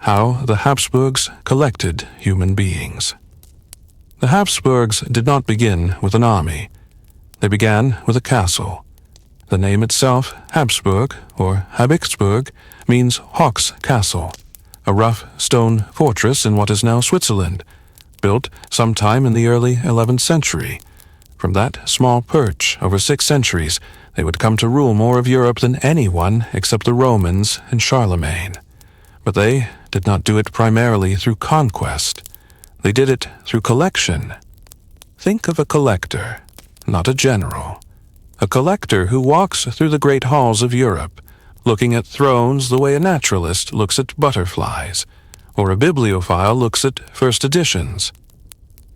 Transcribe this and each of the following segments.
How the Habsburgs collected human beings. The Habsburgs did not begin with an army. They began with a castle. The name itself, Habsburg, or Habsburg, means hawk's castle, a rough stone fortress in what is now Switzerland, built sometime in the early 11th century. From that small perch over 6 centuries, they would come to rule more of Europe than anyone except the Romans and Charlemagne. But they did not do it primarily through conquest. They did it through collection. Think of a collector, not a general. A collector who walks through the great halls of Europe, looking at thrones the way a naturalist looks at butterflies, or a bibliophile looks at first editions.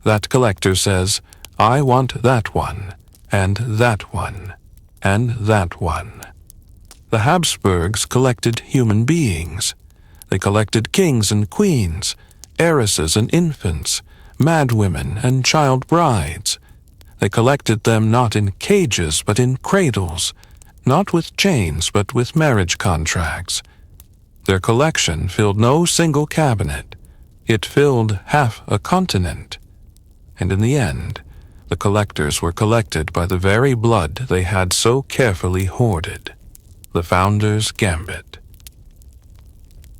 That collector says, "I want that one, and that one, and that one." The Habsburgs collected human beings. They collected kings and queens, heiresses and infants, madwomen and child brides. They collected them not in cages but in cradles, not with chains but with marriage contracts. Their collection filled no single cabinet. It filled half a continent. And in the end, the collectors were collected by the very blood they had so carefully hoarded, the founder's gambit.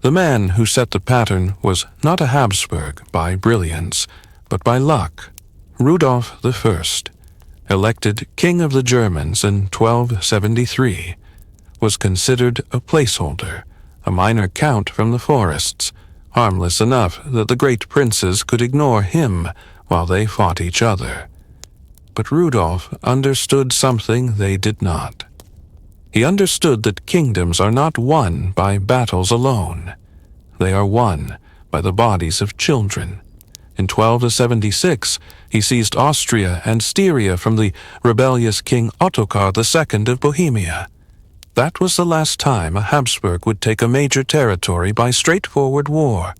The man who set the pattern was not a Habsburg by brilliance, but by luck. Rudolf I, elected King of the Germans in 1273, was considered a placeholder, a minor count from the forests, harmless enough that the great princes could ignore him while they fought each other. But Rudolf understood something they did not. He understood that kingdoms are not won by battles alone. They are won by the bodies of children. In 1276, he seized Austria and Styria from the rebellious King Ottokar II of Bohemia. That was the last time a Habsburg would take a major territory by straightforward war.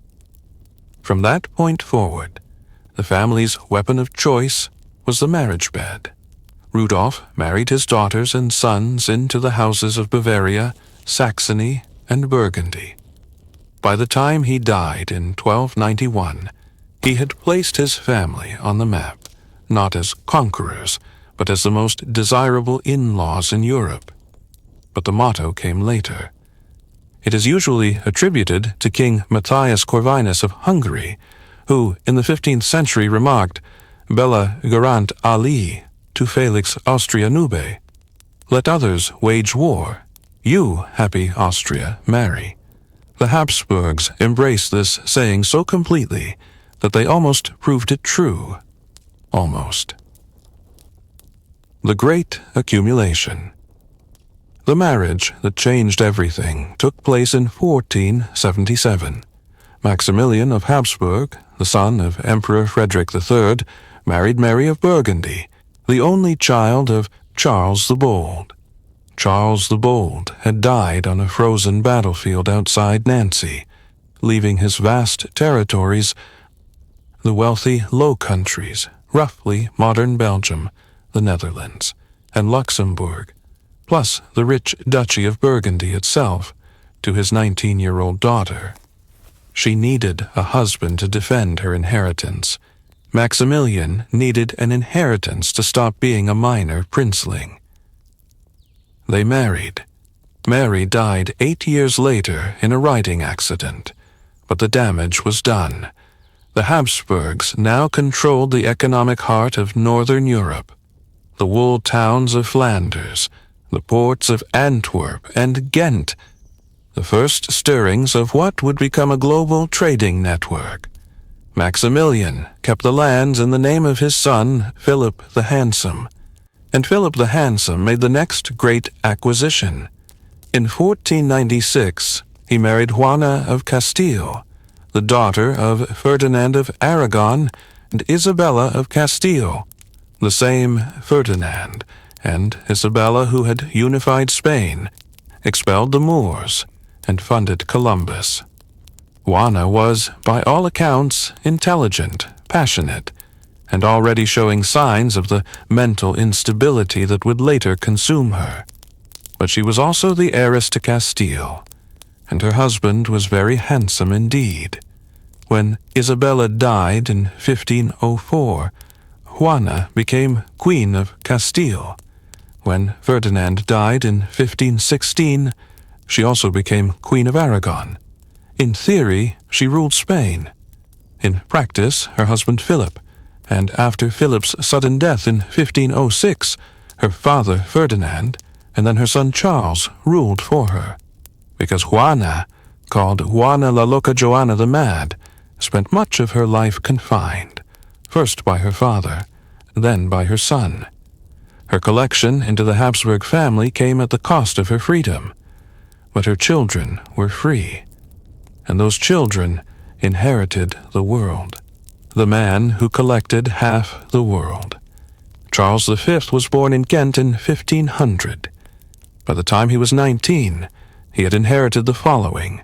From that point forward, the family's weapon of choice was the marriage bed. Rudolf married his daughters and sons into the houses of Bavaria, Saxony, and Burgundy. By the time he died in 1291, he had placed his family on the map, not as conquerors, but as the most desirable in-laws in Europe. But the motto came later. It is usually attributed to King Matthias Corvinus of Hungary, who in the 15th century remarked, "Bella garant Ali," to Felix Austria Nube. Let others wage war. You, happy Austria, marry. The Habsburgs embraced this saying so completely that they almost proved it true. Almost. The Great Accumulation. The marriage that changed everything took place in 1477. Maximilian of Habsburg, the son of Emperor Frederick III, married Mary of Burgundy, the only child of Charles the Bold. Charles the Bold had died on a frozen battlefield outside Nancy, leaving his vast territories, the wealthy Low Countries, roughly modern Belgium, the Netherlands, and Luxembourg, plus the rich Duchy of Burgundy itself, to his 19-year-old daughter. She needed a husband to defend her inheritance. Maximilian needed an inheritance to stop being a minor princeling. They married. Mary died 8 years later in a riding accident, but the damage was done. The Habsburgs now controlled the economic heart of Northern Europe, the wool towns of Flanders, the ports of Antwerp and Ghent, the first stirrings of what would become a global trading network. Maximilian kept the lands in the name of his son, Philip the Handsome, and Philip the Handsome made the next great acquisition. In 1496, he married Juana of Castile, the daughter of Ferdinand of Aragon and Isabella of Castile, the same Ferdinand and Isabella who had unified Spain, expelled the Moors, and funded Columbus. Juana was, by all accounts, intelligent, passionate, and already showing signs of the mental instability that would later consume her. But she was also the heiress to Castile. and her husband was very handsome indeed. When Isabella died in 1504, Juana became Queen of Castile. When Ferdinand died in 1516, she also became Queen of Aragon. In theory, she ruled Spain. In practice, her husband Philip, and after Philip's sudden death in 1506, her father Ferdinand, and then her son Charles ruled for her. Because Juana, called Juana la Loca Joana the Mad, spent much of her life confined, first by her father, then by her son. Her collection into the Habsburg family came at the cost of her freedom, but her children were free, and those children inherited the world. The man who collected half the world. Charles V was born in Ghent in 1500. By the time he was 19, he had inherited the following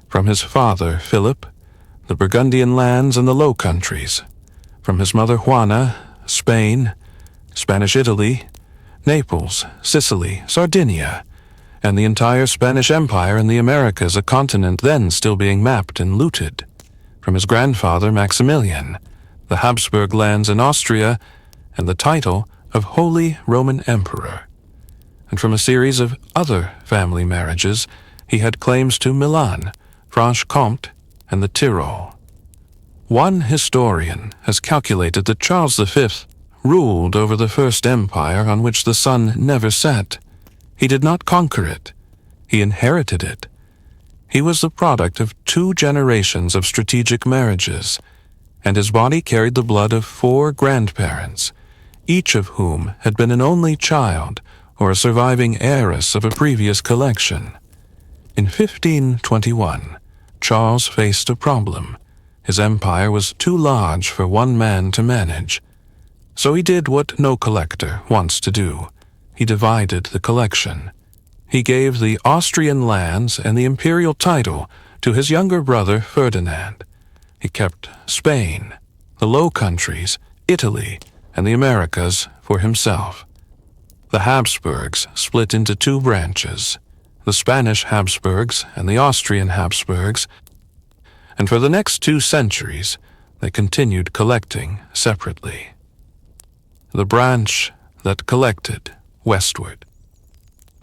from his father Philip: the Burgundian lands and the Low Countries; from his mother Juana, Spain, Spanish Italy, Naples, Sicily, Sardinia, and the entire Spanish Empire in the Americas, a continent then still being mapped and looted; from his grandfather Maximilian, the Habsburg lands in Austria, and the title of Holy Roman Emperor; and from a series of other family marriages, he had claims to Milan, Franche-Comté, and the Tyrol. One historian has calculated that Charles V ruled over the First Empire on which the sun never set. He did not conquer it. He inherited it. He was the product of 2 generations of strategic marriages, and his body carried the blood of 4 grandparents, each of whom had been an only child or a surviving heiress of a previous collection. In 1521, Charles faced a problem. His empire was too large for one man to manage. So he did what no collector wants to do. He divided the collection. He gave the Austrian lands and the imperial title to his younger brother Ferdinand. He kept Spain, the Low Countries, Italy, and the Americas for himself. The Habsburgs split into 2 branches, the Spanish Habsburgs and the Austrian Habsburgs, and for the next 2 centuries they continued collecting separately. The branch that collected westward.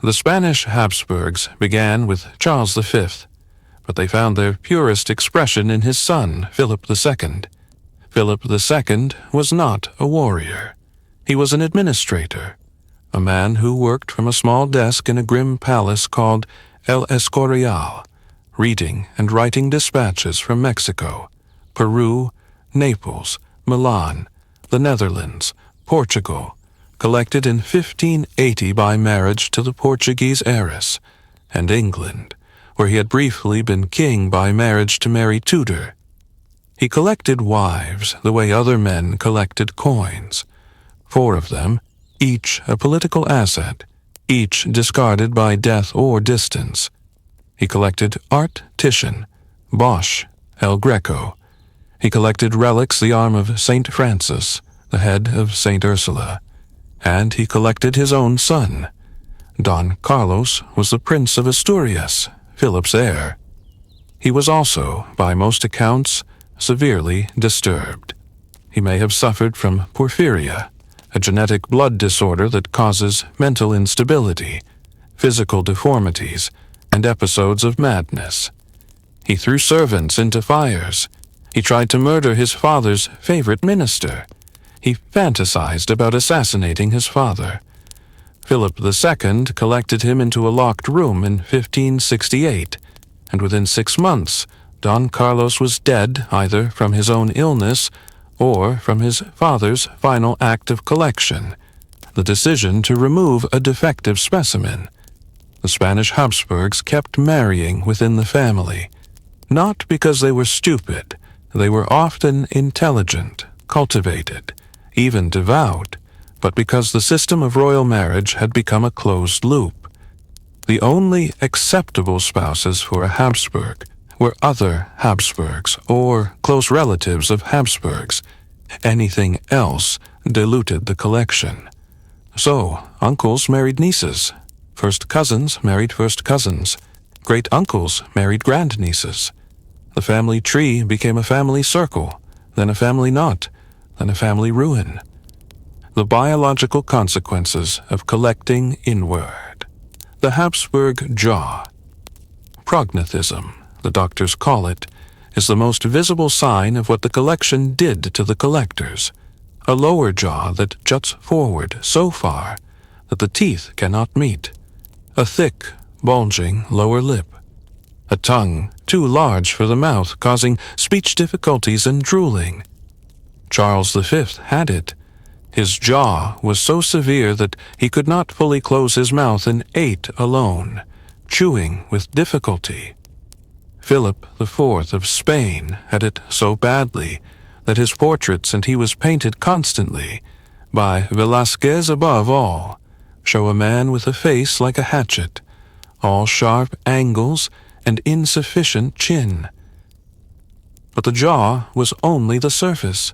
The Spanish Habsburgs began with Charles V, but they found their purest expression in his son, Philip II. Philip II was not a warrior. He was an administrator, a man who worked from a small desk in a grim palace called El Escorial, reading and writing dispatches from Mexico, Peru, Naples, Milan, the Netherlands, Portugal, collected in 1580 by marriage to the Portuguese heiress, and England, where he had briefly been king by marriage to Mary Tudor. He collected wives the way other men collected coins, 4 of them, each a political asset, each discarded by death or distance. He collected Art Titian, Bosch, El Greco. He collected relics the arm of Saint Francis, the head of Saint Ursula, and he collected his own son. Don Carlos was the Prince of Asturias, Philip's heir. He was also, by most accounts, severely disturbed. He may have suffered from porphyria, a genetic blood disorder that causes mental instability, physical deformities, and episodes of madness. He threw servants into fires. He tried to murder his father's favorite minister. He fantasized about assassinating his father. Philip II collected him into a locked room in 1568, and within 6 months, Don Carlos was dead either from his own illness or from his father's final act of collection, the decision to remove a defective specimen. The Spanish Habsburgs kept marrying within the family, not because they were stupid. They were often intelligent, cultivated, even devout, but because the system of royal marriage had become a closed loop. The only acceptable spouses for a Habsburg were other Habsburgs or close relatives of Habsburgs. Anything else diluted the collection. So, uncles married nieces, first cousins married first cousins, Great-uncles married grandnieces. The family tree became a family circle, then a family knot, then a family ruin. The biological consequences of collecting inward. The Habsburg jaw. Prognathism, the doctors call it, is the most visible sign of what the collection did to the collectors. A lower jaw that juts forward so far that the teeth cannot meet. A thick, bulging lower lip. A tongue too large for the mouth, causing speech difficulties and drooling. Charles V had it. His jaw was so severe that he could not fully close his mouth and ate alone, chewing with difficulty. Philip IV of Spain had it so badly that his portraits, and he was painted constantly, by Velázquez above all, show a man with a face like a hatchet, all sharp angles and insufficient chin. But the jaw was only the surface.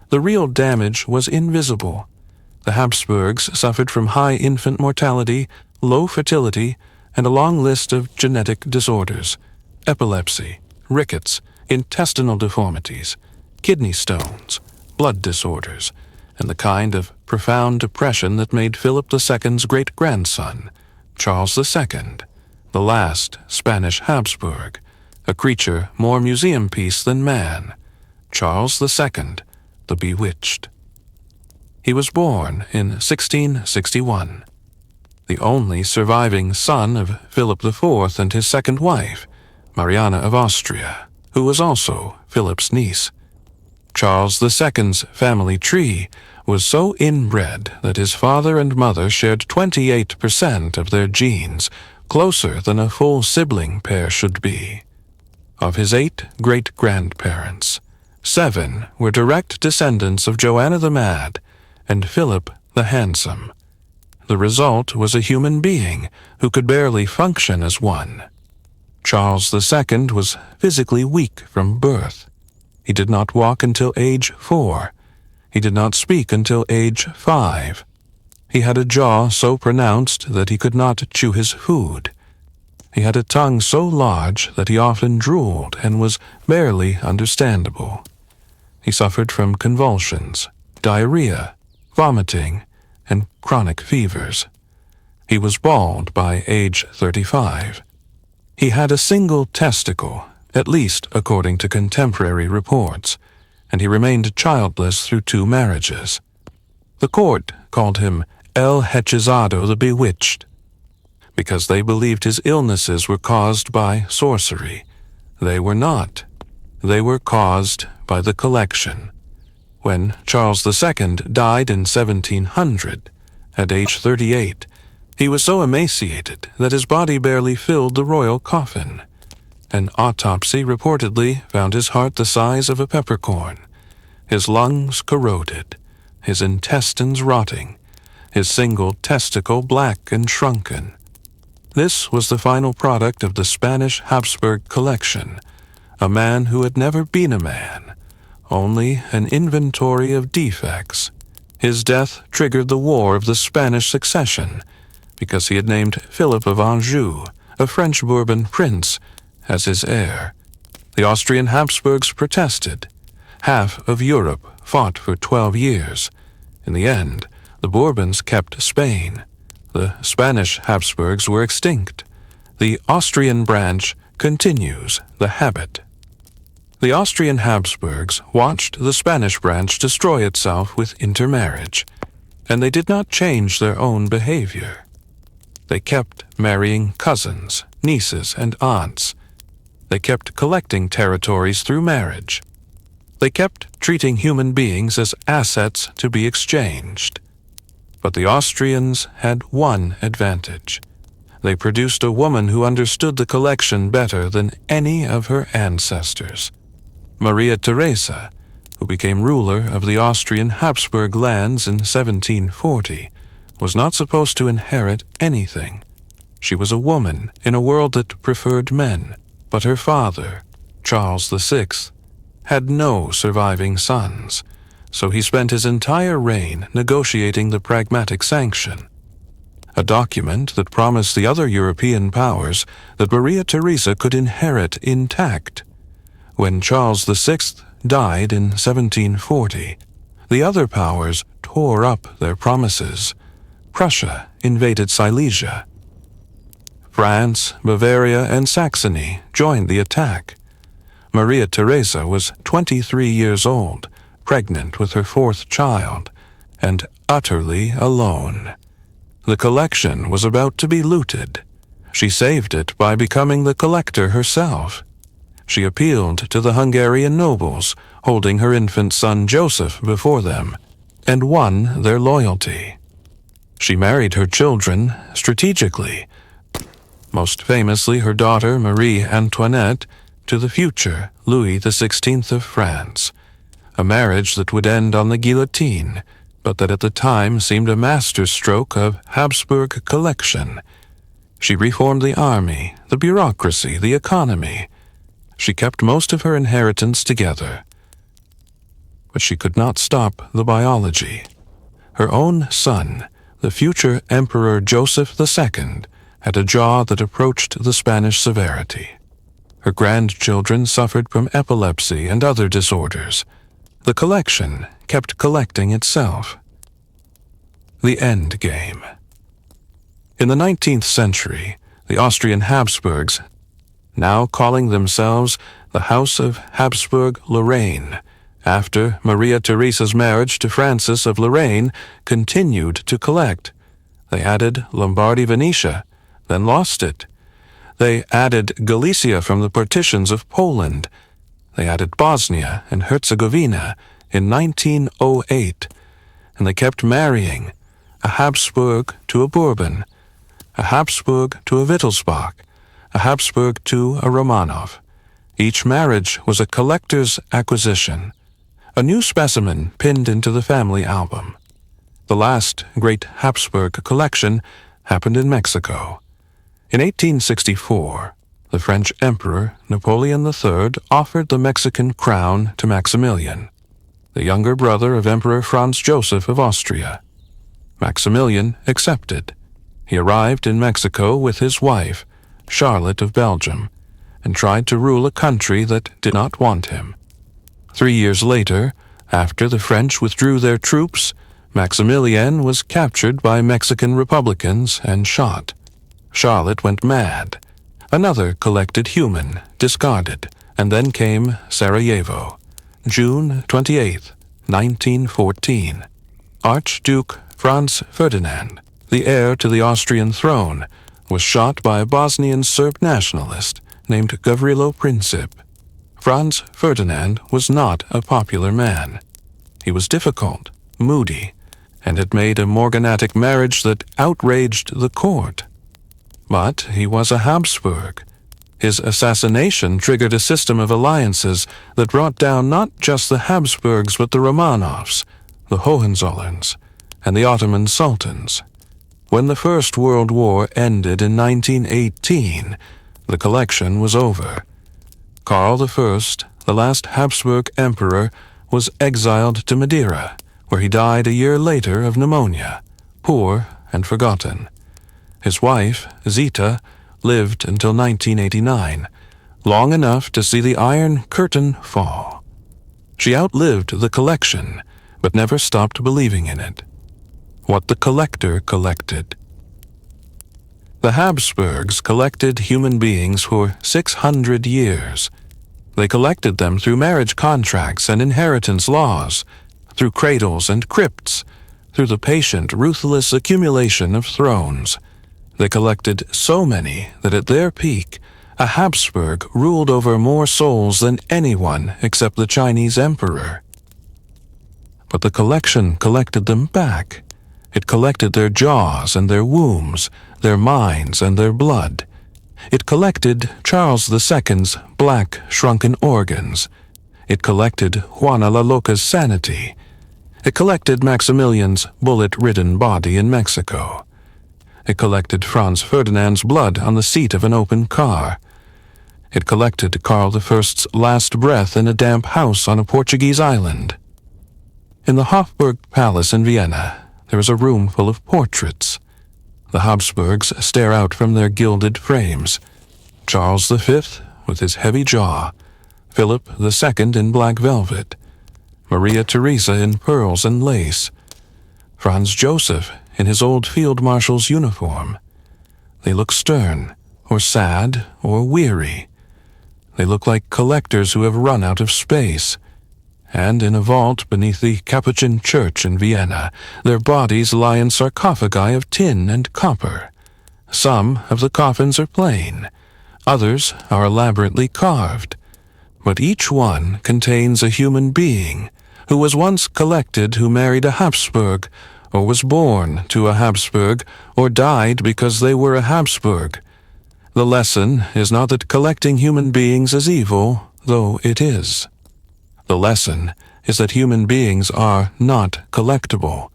The real damage was invisible. The Habsburgs suffered from high infant mortality, low fertility, and a long list of genetic disorders: epilepsy, rickets, intestinal deformities, kidney stones, blood disorders, and the kind of profound depression that made Philip II's great-grandson, Charles II, the last Spanish Habsburg, a creature more museum piece than man, Charles II, the Bewitched. He was born in 1661, the only surviving son of Philip IV and his second wife, Mariana of Austria, who was also Philip's niece. Charles II's family tree was so inbred that his father and mother shared 28% of their genes, closer than a full sibling pair should be. Of his 8 great-grandparents, 7 were direct descendants of Joanna the Mad and Philip the Handsome. The result was a human being who could barely function as one. Charles II was physically weak from birth. He did not walk until age 4. He did not speak until age 5. He had a jaw so pronounced that he could not chew his food. He had a tongue so large that he often drooled and was barely understandable. He suffered from convulsions, diarrhea, vomiting, and chronic fevers. He was bald by age 35. He had a single testicle, at least according to contemporary reports, and he remained childless through 2 marriages. The court called him El Hechizado the Bewitched, because they believed his illnesses were caused by sorcery. They were not. They were caused by the collection. When Charles II died in 1700, at age 38, he was so emaciated that his body barely filled the royal coffin. An autopsy reportedly found his heart the size of a peppercorn, his lungs corroded, his intestines rotting, his single testicle black and shrunken. This was the final product of the Spanish Habsburg collection, a man who had never been a man, only an inventory of defects. His death triggered the War of the Spanish Succession, because he had named Philip of Anjou, a French Bourbon prince, as his heir. The Austrian Habsburgs protested. Half of Europe fought for 12 years. In the end, the Bourbons kept Spain. The Spanish Habsburgs were extinct. The Austrian branch continues the habit. The Austrian Habsburgs watched the Spanish branch destroy itself with intermarriage, and they did not change their own behavior. They kept marrying cousins, nieces, and aunts. They kept collecting territories through marriage. They kept treating human beings as assets to be exchanged. But the Austrians had one advantage. They produced a woman who understood the collection better than any of her ancestors. Maria Theresa, who became ruler of the Austrian Habsburg lands in 1740, was not supposed to inherit anything. She was a woman in a world that preferred men, but her father, Charles VI, had no surviving sons, so he spent his entire reign negotiating the Pragmatic Sanction. a document that promised the other European powers that Maria Theresa could inherit intact. When Charles VI died in 1740, the other powers tore up their promises. Prussia invaded Silesia. France, Bavaria, and Saxony joined the attack. Maria Theresa was 23 years old, pregnant with her fourth child, and utterly alone. The collection was about to be looted. She saved it by becoming the collector herself. She appealed to the Hungarian nobles, holding her infant son Joseph before them, and won their loyalty. She married her children strategically, most famously her daughter Marie Antoinette to the future Louis XVI of France, a marriage that would end on the guillotine, but that at the time seemed a masterstroke of Habsburg collection. She reformed the army, the bureaucracy, the economy. She kept most of her inheritance together. But she could not stop the biology. Her own son, the future Emperor Joseph II, had a jaw that approached the Spanish severity. Her grandchildren suffered from epilepsy and other disorders. The collection kept collecting itself. The end game. In the 19th century, the Austrian Habsburgs, now calling themselves the House of Habsburg-Lorraine, after Maria Theresa's marriage to Francis of Lorraine, continued to collect. They added Lombardy-Venetia, then lost it. They added Galicia from the partitions of Poland. They added Bosnia and Herzegovina in 1908, and they kept marrying, a Habsburg to a Bourbon, a Habsburg to a Wittelsbach, a Habsburg to a Romanov. Each marriage was a collector's acquisition, a new specimen pinned into the family album. The last great Habsburg collection happened in Mexico. In 1864, the French Emperor Napoleon III offered the Mexican crown to Maximilian, the younger brother of Emperor Franz Joseph of Austria. Maximilian accepted. He arrived in Mexico with his wife, Charlotte of Belgium, and tried to rule a country that did not want him. 3 years later, after the French withdrew their troops, Maximilian was captured by Mexican republicans and shot. Charlotte went mad. Another collected human, discarded, and then came Sarajevo, June 28, 1914. Archduke Franz Ferdinand, the heir to the Austrian throne, was shot by a Bosnian Serb nationalist named Gavrilo Princip. Franz Ferdinand was not a popular man. He was difficult, moody, and had made a morganatic marriage that outraged the court. But he was a Habsburg. His assassination triggered a system of alliances that brought down not just the Habsburgs but the Romanovs, the Hohenzollerns, and the Ottoman sultans. When the First World War ended in 1918, the collection was over. Karl I, the last Habsburg emperor, was exiled to Madeira, where he died a year later of pneumonia, poor and forgotten. His wife, Zita, lived until 1989, long enough to see the Iron Curtain fall. She outlived the collection, but never stopped believing in it. What the collector collected. The Habsburgs collected human beings for 600 years. They collected them through marriage contracts and inheritance laws, through cradles and crypts, through the patient, ruthless accumulation of thrones. They collected so many that at their peak, a Habsburg ruled over more souls than anyone except the Chinese emperor. But the collection collected them back. It collected their jaws and their wombs, their minds and their blood. It collected Charles II's black, shrunken organs. It collected Juana la Loca's sanity. It collected Maximilian's bullet-ridden body in Mexico. It collected Franz Ferdinand's blood on the seat of an open car. It collected Karl I's last breath in a damp house on a Portuguese island. In the Hofburg Palace in Vienna, there is a room full of portraits. The Habsburgs stare out from their gilded frames. Charles V, with his heavy jaw, Philip II in black velvet, Maria Theresa in pearls and lace, Franz Joseph in his old field marshal's uniform. They look stern, or sad, or weary. They look like collectors who have run out of space. And in a vault beneath the Capuchin Church in Vienna, their bodies lie in sarcophagi of tin and copper. Some of the coffins are plain, others are elaborately carved, but each one contains a human being who was once collected, who married a Habsburg, or was born to a Habsburg, or died because they were a Habsburg. The lesson is not that collecting human beings is evil, though it is. The lesson is that human beings are not collectible.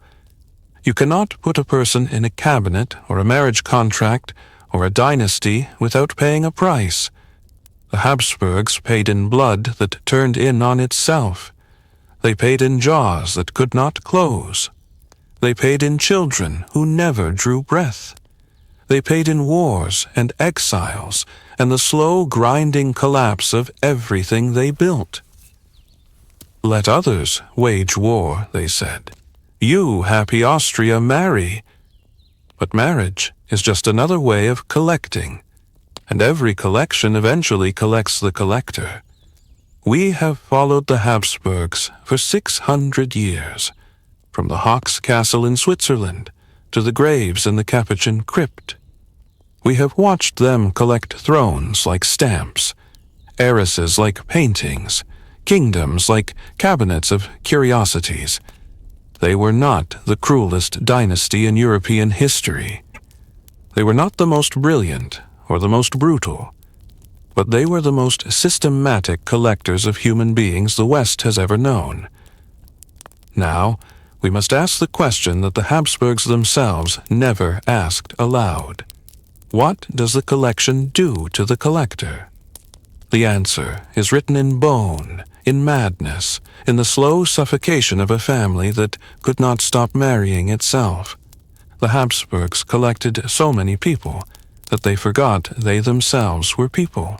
You cannot put a person in a cabinet or a marriage contract or a dynasty without paying a price. The Habsburgs paid in blood that turned in on itself. They paid in jaws that could not close. They paid in children who never drew breath. They paid in wars and exiles and the slow grinding collapse of everything they built. Let others wage war, they said. You, happy Austria, marry. But marriage is just another way of collecting, and every collection eventually collects the collector. We have followed the Habsburgs for 600 years, from the Hox Castle in Switzerland to the graves in the Capuchin crypt. We have watched them collect thrones like stamps, heiresses like paintings, kingdoms like cabinets of curiosities. They were not the cruelest dynasty in European history. They were not the most brilliant or the most brutal, but they were the most systematic collectors of human beings the West has ever known. Now, we must ask the question that the Habsburgs themselves never asked aloud. What does the collection do to the collector? The answer is written in bone, in madness, in the slow suffocation of a family that could not stop marrying itself. The Habsburgs collected so many people that they forgot they themselves were people.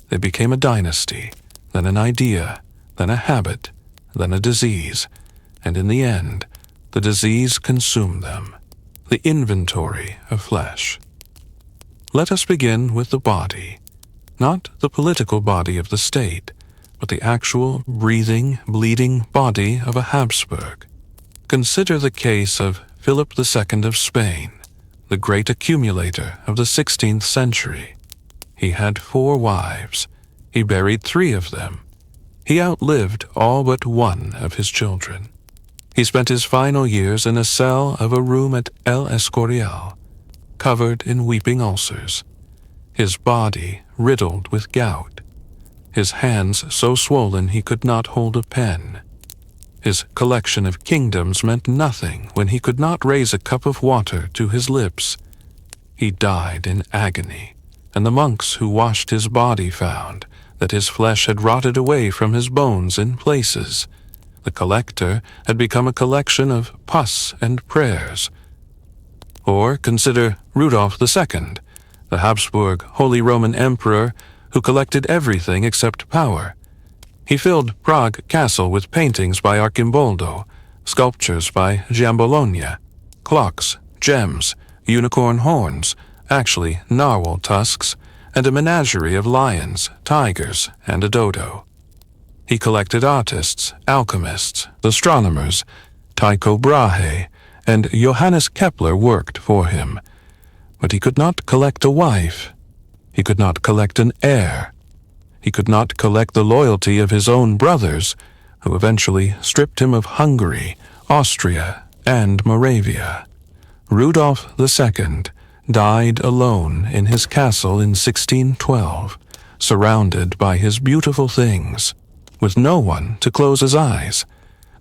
They became a dynasty, then an idea, then a habit, then a disease, and in the end, the disease consumed them, the inventory of flesh. Let us begin with the body, not the political body of the state, but the actual, breathing, bleeding body of a Habsburg. Consider the case of Philip II of Spain, the great accumulator of the 16th century. He had 4 wives. He buried 3 of them. He outlived all but 1 of his children. He spent his final years in a cell of a room at El Escorial, covered in weeping ulcers, his body riddled with gout, his hands so swollen he could not hold a pen. His collection of kingdoms meant nothing when he could not raise a cup of water to his lips. He died in agony, and the monks who washed his body found that his flesh had rotted away from his bones in places. The collector had become a collection of pus and prayers. Or consider Rudolph II, the Habsburg Holy Roman Emperor who collected everything except power. He filled Prague Castle with paintings by Arcimboldo, sculptures by Giambologna, clocks, gems, unicorn horns, actually narwhal tusks, and a menagerie of lions, tigers, and a dodo. He collected artists, alchemists, astronomers. Tycho Brahe and Johannes Kepler worked for him. But he could not collect a wife. He could not collect an heir. He could not collect the loyalty of his own brothers, who eventually stripped him of Hungary, Austria, and Moravia. Rudolph II died alone in his castle in 1612, surrounded by his beautiful things, with no one to close his eyes.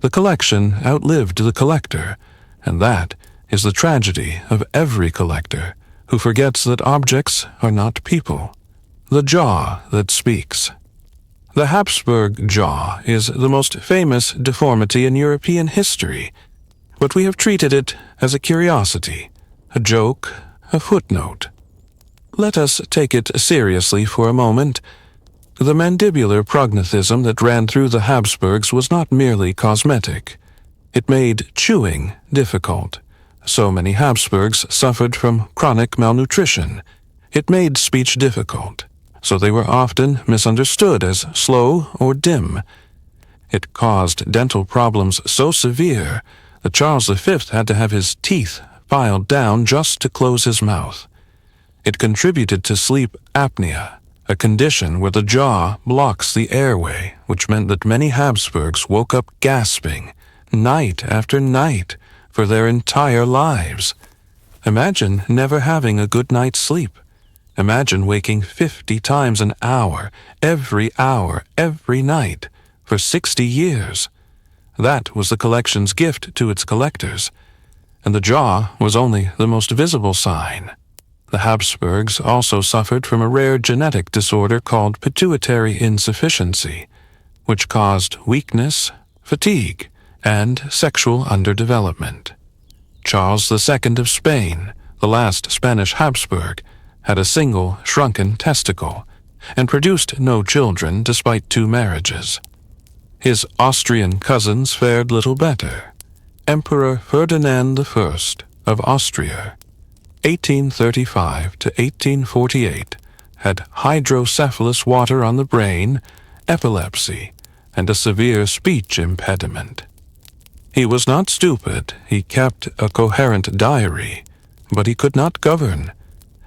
The collection outlived the collector, and that is the tragedy of every collector who forgets that objects are not people. The jaw that speaks. The Habsburg jaw is the most famous deformity in European history, but we have treated it as a curiosity, a joke, a footnote. Let us take it seriously for a moment. The mandibular prognathism that ran through the Habsburgs was not merely cosmetic. It made chewing difficult. So many Habsburgs suffered from chronic malnutrition. It made speech difficult, so they were often misunderstood as slow or dim. It caused dental problems so severe that Charles V had to have his teeth filed down just to close his mouth. It contributed to sleep apnea, a condition where the jaw blocks the airway, which meant that many Habsburgs woke up gasping night after night for their entire lives. Imagine never having a good night's sleep. Imagine waking 50 times an hour, every night, for 60 years. That was the collection's gift to its collectors, and the jaw was only the most visible sign. The Habsburgs also suffered from a rare genetic disorder called pituitary insufficiency, which caused weakness, fatigue, and sexual underdevelopment. Charles II of Spain, the last Spanish Habsburg, had a single shrunken testicle and produced no children despite 2 marriages. His Austrian cousins fared little better. Emperor Ferdinand I of Austria, 1835 to 1848, had hydrocephalus water on the brain, epilepsy, and a severe speech impediment. He was not stupid. He kept a coherent diary, but he could not govern.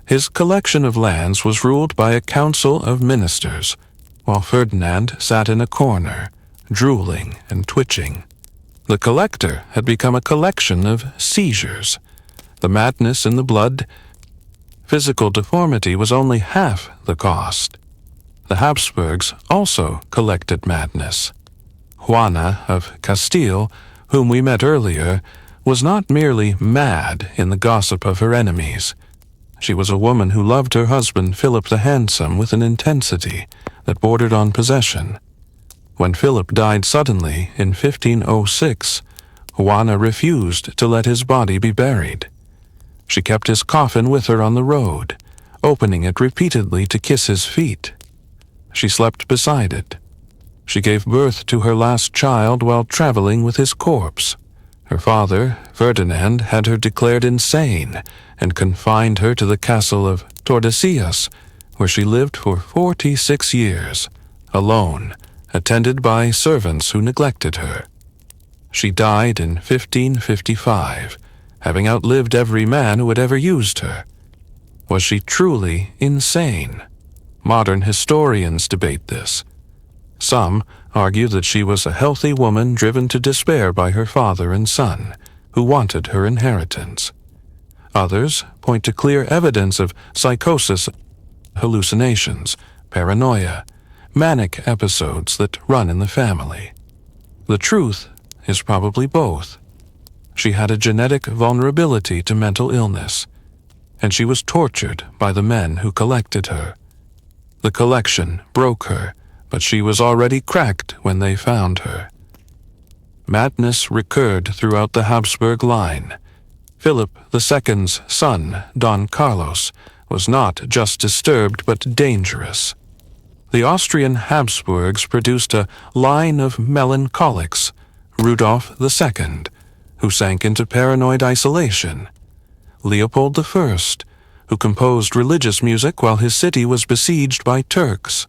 His collection of lands was ruled by a council of ministers, while Ferdinand sat in a corner, drooling and twitching. The collector had become a collection of seizures. The madness in the blood, physical deformity was only half the cost. The Habsburgs also collected madness. Juana of Castile, whom we met earlier, was not merely mad in the gossip of her enemies. She was a woman who loved her husband Philip the Handsome with an intensity that bordered on possession. When Philip died suddenly in 1506, Juana refused to let his body be buried. She kept his coffin with her on the road, opening it repeatedly to kiss his feet. She slept beside it. She gave birth to her last child while traveling with his corpse. Her father, Ferdinand, had her declared insane and confined her to the castle of Tordesillas, where she lived for 46 years, alone, attended by servants who neglected her. She died in 1555, having outlived every man who had ever used her. Was she truly insane? Modern historians debate this. Some argue that she was a healthy woman driven to despair by her father and son, who wanted her inheritance. Others point to clear evidence of psychosis, hallucinations, paranoia, manic episodes that run in the family. The truth is probably both. She had a genetic vulnerability to mental illness, and she was tortured by the men who collected her. The collection broke her, but she was already cracked when they found her. Madness recurred throughout the Habsburg line. Philip II's son, Don Carlos, was not just disturbed but dangerous. The Austrian Habsburgs produced a line of melancholics, Rudolph II, who sank into paranoid isolation, Leopold I, who composed religious music while his city was besieged by Turks,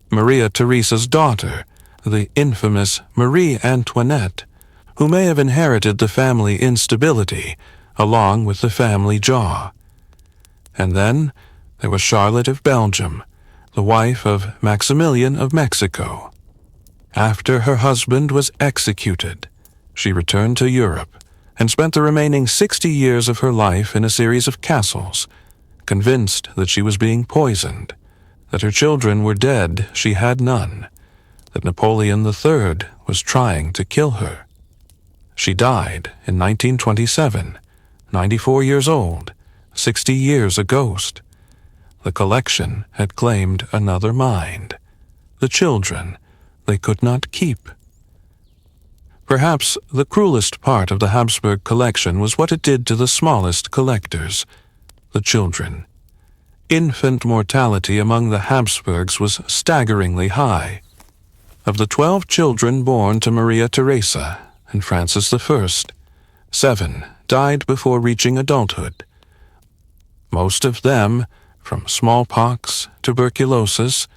Maria Theresa's daughter, the infamous Marie Antoinette, who may have inherited the family instability along with the family jaw. And then there was Charlotte of Belgium, the wife of Maximilian of Mexico. After her husband was executed, she returned to Europe and spent the remaining 60 years of her life in a series of castles, convinced that she was being poisoned, that her children were dead, she had none, that Napoleon III was trying to kill her. She died in 1927, 94 years old, 60 years a ghost. The collection had claimed another mind. The children they could not keep. Perhaps the cruelest part of the Habsburg collection was what it did to the smallest collectors. the children. Infant mortality among the Habsburgs was staggeringly high. Of the 12 children born to Maria Theresa and Francis I, 7 died before reaching adulthood. Most of them from smallpox, tuberculosis,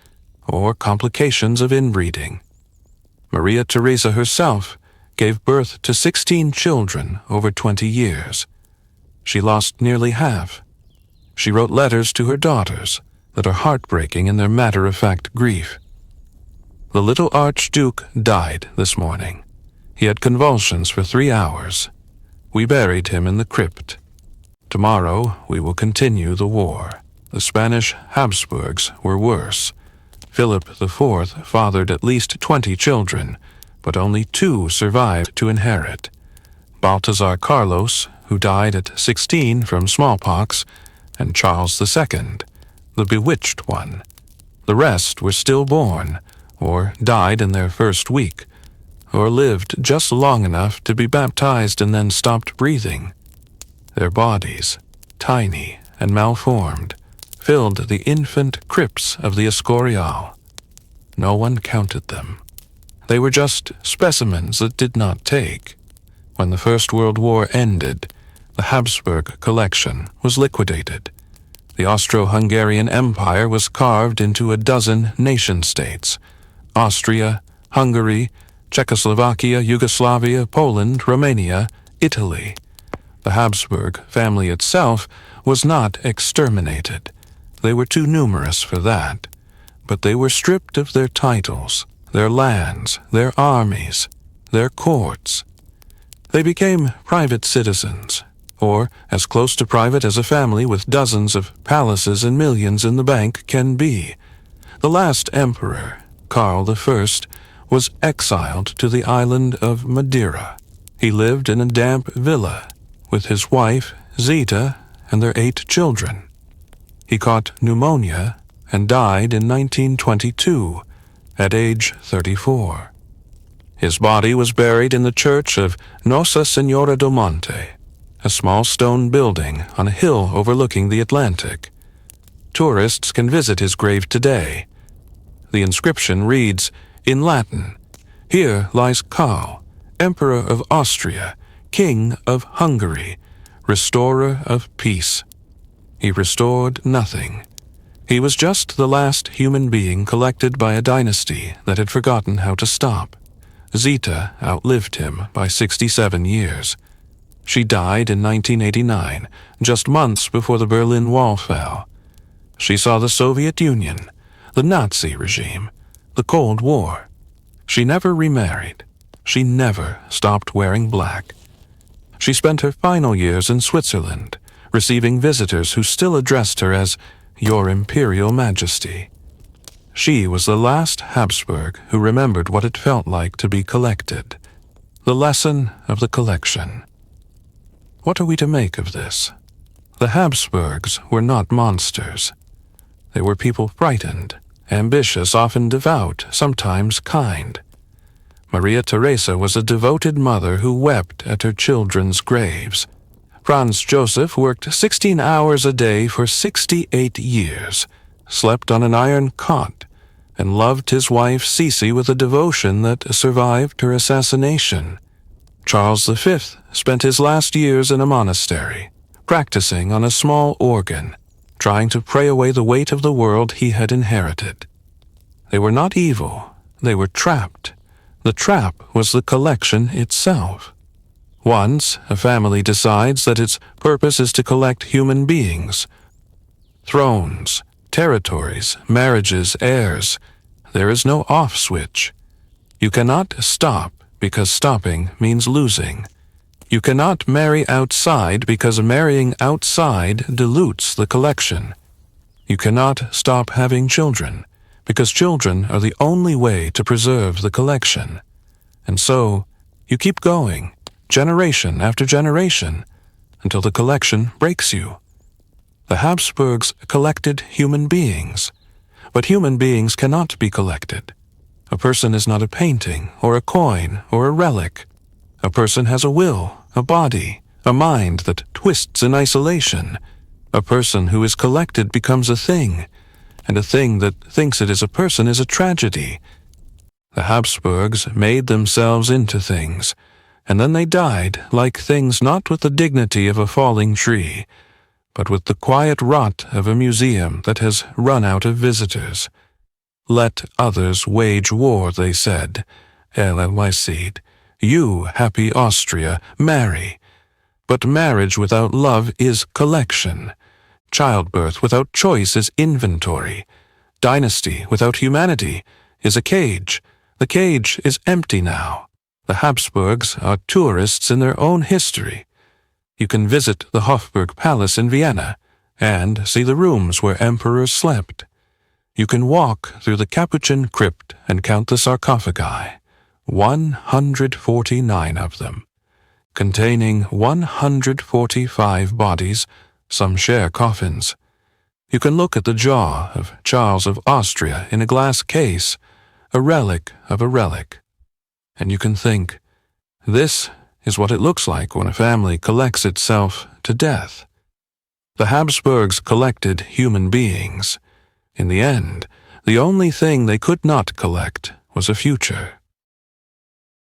or complications of inbreeding. Maria Theresa herself gave birth to 16 children over 20 years. She lost nearly half. She wrote letters to her daughters that are heartbreaking in their matter-of-fact grief. The little Archduke died this morning. He had convulsions for 3 hours. We buried him in the crypt. Tomorrow we will continue the war. The Spanish Habsburgs were worse. Philip IV fathered at least 20 children, but only 2 survived to inherit. Balthazar Carlos, who died at 16 from smallpox, and Charles II, the bewitched one. The rest were stillborn, or died in their first week, or lived just long enough to be baptized and then stopped breathing. Their bodies, tiny and malformed, filled the infant crypts of the Escorial. No one counted them. They were just specimens that did not take. When the First World War ended, the Habsburg collection was liquidated. The Austro-Hungarian Empire was carved into a dozen nation-states: Austria, Hungary, Czechoslovakia, Yugoslavia, Poland, Romania, Italy. The Habsburg family itself was not exterminated. They were too numerous for that. But they were stripped of their titles, their lands, their armies, their courts. They became private citizens, or as close to private as a family with dozens of palaces and millions in the bank can be. The last emperor, Karl I, was exiled to the island of Madeira. He lived in a damp villa with his wife, Zita, and their 8 children. He caught pneumonia and died in 1922, at age 34. His body was buried in the church of Nossa Senhora do Monte, a small stone building on a hill overlooking the Atlantic. Tourists can visit his grave today. The inscription reads, in Latin, "Here lies Karl, Emperor of Austria, King of Hungary, Restorer of Peace." He restored nothing. He was just the last human being collected by a dynasty that had forgotten how to stop. Zita outlived him by 67 years. She died in 1989, just months before the Berlin Wall fell. She saw the Soviet Union, the Nazi regime, the Cold War. She never remarried. She never stopped wearing black. She spent her final years in Switzerland, receiving visitors who still addressed her as Your Imperial Majesty. She was the last Habsburg who remembered what it felt like to be collected. The lesson of the collection. What are we to make of this? The Habsburgs were not monsters. They were people frightened, ambitious, often devout, sometimes kind. Maria Theresa was a devoted mother who wept at her children's graves. Franz Joseph worked 16 hours a day for 68 years, slept on an iron cot, and loved his wife Sisi with a devotion that survived her assassination. Charles V spent his last years in a monastery, practicing on a small organ, trying to pray away the weight of the world he had inherited. They were not evil, they were trapped. The trap was the collection itself. Once a family decides that its purpose is to collect human beings, thrones, territories, marriages, heirs, there is no off switch. You cannot stop because stopping means losing. You cannot marry outside because marrying outside dilutes the collection. You cannot stop having children because children are the only way to preserve the collection. And so, you keep going, generation after generation, until the collection breaks you. The Habsburgs collected human beings, but human beings cannot be collected. A person is not a painting, or a coin, or a relic. A person has a will, a body, a mind that twists in isolation, A person who is collected becomes a thing, and a thing that thinks it is a person is a tragedy. The Habsburgs made themselves into things, and then they died like things, not with the dignity of a falling tree, but with the quiet rot of a museum that has run out of visitors. Let others wage war, they said. Llcid. You, happy Austria, marry. But marriage without love is collection. Childbirth without choice is inventory. Dynasty without humanity is a cage. The cage is empty now. The Habsburgs are tourists in their own history. You can visit the Hofburg Palace in Vienna and see the rooms where emperors slept. You can walk through the Capuchin crypt and count the sarcophagi, 149 of them, containing 145 bodies. Some share coffins. You can look at the jaw of Charles of Austria in a glass case, a relic of a relic. And you can think, this is what it looks like when a family collects itself to death. The Habsburgs collected human beings. In the end, the only thing they could not collect was a future.